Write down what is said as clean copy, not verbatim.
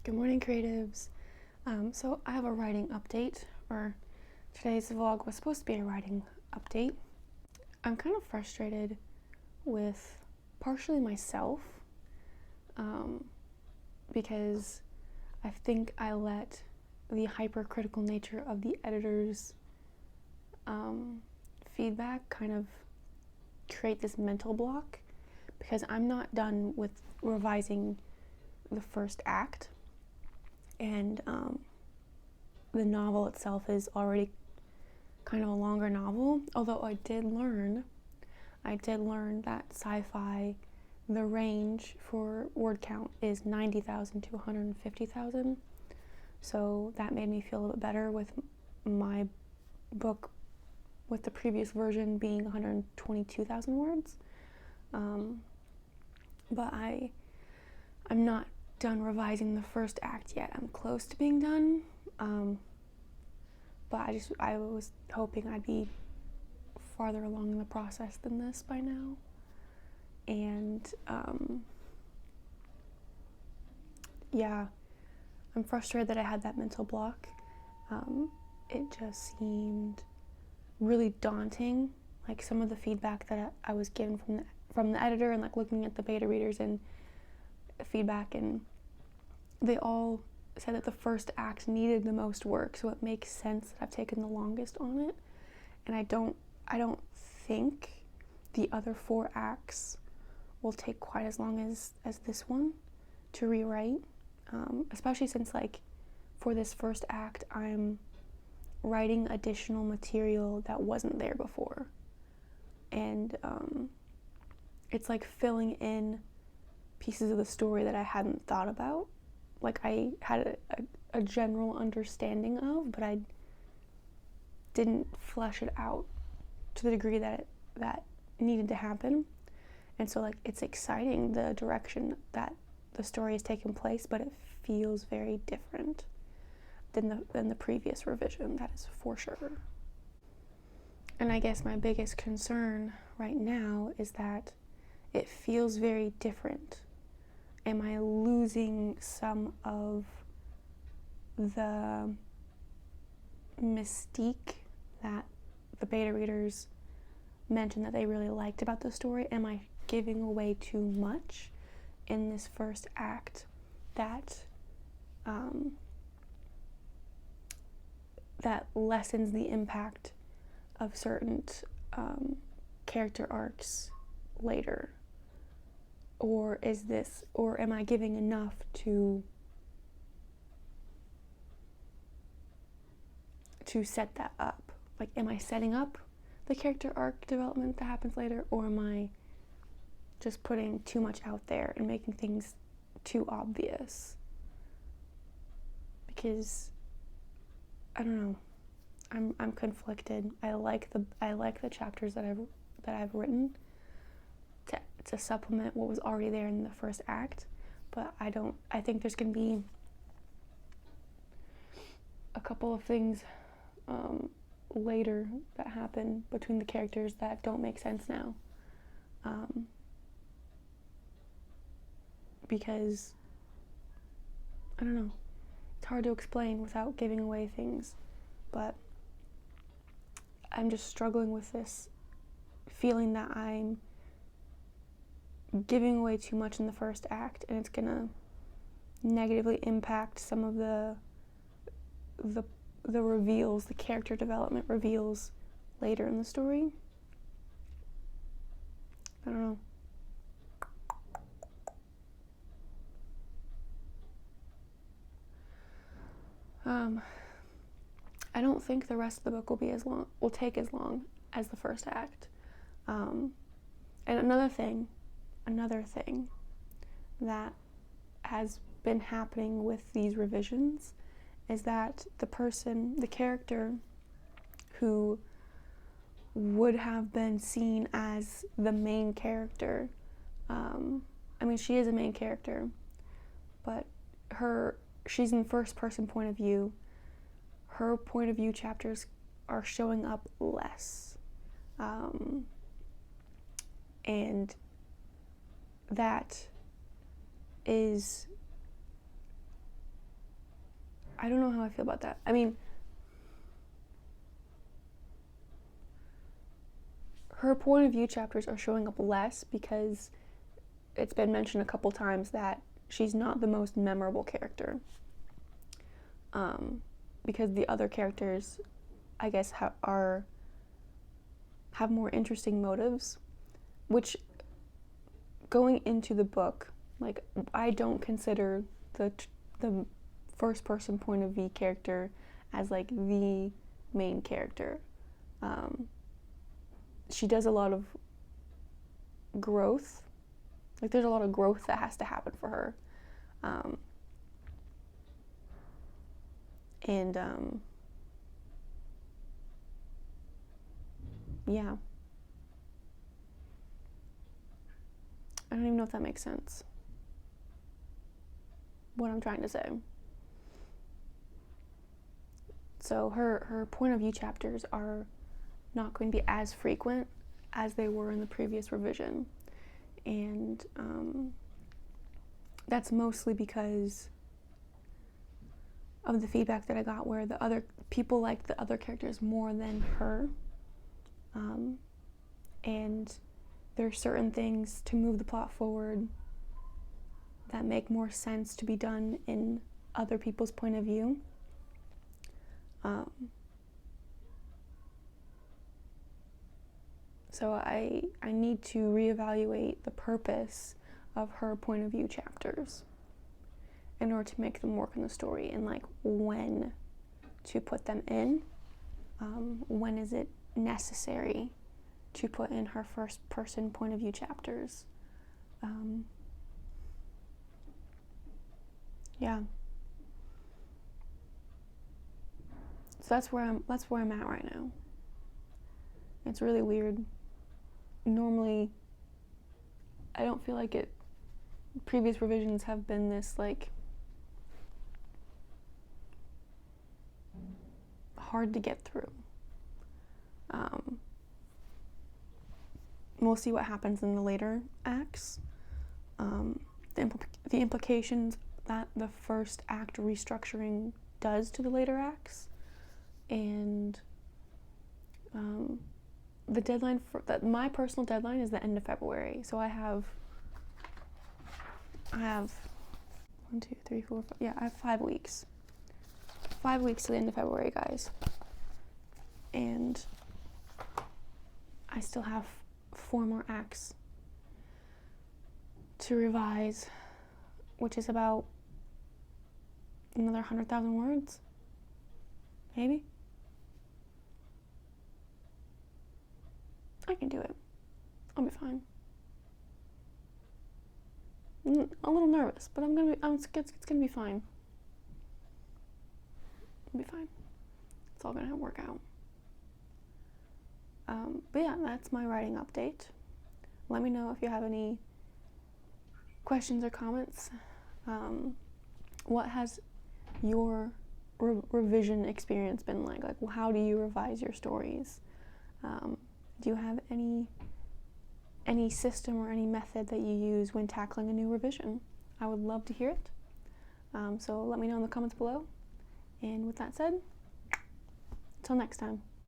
Good morning, creatives. So I have a writing update, or today's vlog was supposed to be a writing update. I'm kind of frustrated with partially myself because I think I let the hypercritical nature of the editor's feedback kind of create this mental block, because I'm not done with revising the first act. And the novel itself is already kind of a longer novel, although I did learn that sci-fi, the range for word count is 90,000 to 150,000. So that made me feel a bit better with my book, with the previous version being 122,000 words. But I'm not done revising the first act yet. I'm close to being done, but I was hoping I'd be farther along in the process than this by now. And yeah, I'm frustrated that I had that mental block. It just seemed really daunting, like some of the feedback that I was given from the editor, and like looking at the beta readers and feedback, and they all said that the first act needed the most work, so it makes sense that I've taken the longest on it. And I don't think the other 4 acts will take quite as long as this one to rewrite, especially since, like, for this first act I'm writing additional material that wasn't there before, and it's like filling in pieces of the story that I hadn't thought about. Like, I had a general understanding of, but I didn't flesh it out to the degree that needed to happen. And so, like, it's exciting the direction that the story is taking place, but it feels very different than the previous revision, that is for sure. And I guess my biggest concern right now is that it feels very different. Am I losing some of the mystique that the beta readers mentioned that they really liked about the story? Am I giving away too much in this first act that that lessens the impact of certain character arcs later? Or am I giving enough to set that up? Like, am I setting up the character arc development that happens later, or am I just putting too much out there and making things too obvious? Because I don't know. I'm conflicted. I like the chapters that I've written to supplement what was already there in the first act, but I think there's going to be a couple of things later that happen between the characters that don't make sense now, because I don't know, it's hard to explain without giving away things, but I'm just struggling with this feeling that I'm giving away too much in the first act, and it's gonna negatively impact some of the reveals, the character development reveals later in the story. I don't know. I don't think the rest of the book will take as long as the first act. And another thing that has been happening with these revisions is that the character who would have been seen as the main character, I mean, she is a main character, but she's in first person point of view. Her point of view chapters are showing up less, and that is I don't know how I feel about that. I mean, her point of view chapters are showing up less because it's been mentioned a couple times that she's not the most memorable character. Because the other characters, I guess, have more interesting motives, which, going into the book, like, I don't consider the first person point of view character as like the main character. She does a lot of growth. Like, there's a lot of growth that has to happen for her. Yeah. I don't even know if that makes sense, what I'm trying to say. So her point of view chapters are not going to be as frequent as they were in the previous revision. And that's mostly because of the feedback that I got, where the other people liked the other characters more than her. And there are certain things to move the plot forward that make more sense to be done in other people's point of view. So I need to reevaluate the purpose of her point of view chapters in order to make them work in the story, and like when to put them in. When is it necessary to put in her first person point of view chapters? Yeah. So that's where I'm at right now. It's really weird. Normally, I don't feel like it. Previous revisions have been this like hard to get through. We'll see what happens in the later acts. The implications that the first act restructuring does to the later acts, and the deadline for that. My personal deadline is the end of February, so I have 1, 2, 3, 4, 5. Yeah, I have 5 weeks. 5 weeks to the end of February, guys. And I still have 4 more acts to revise, which is about another 100,000 words, maybe. I can do it. I'll be fine. I'm a little nervous, but it's gonna be fine. It'll be fine. It's all gonna work out. But yeah, that's my writing update. Let me know if you have any questions or comments. What has your revision experience been like? Like, how do you revise your stories? Do you have any system or any method that you use when tackling a new revision? I would love to hear it. So let me know in the comments below. And with that said, until next time.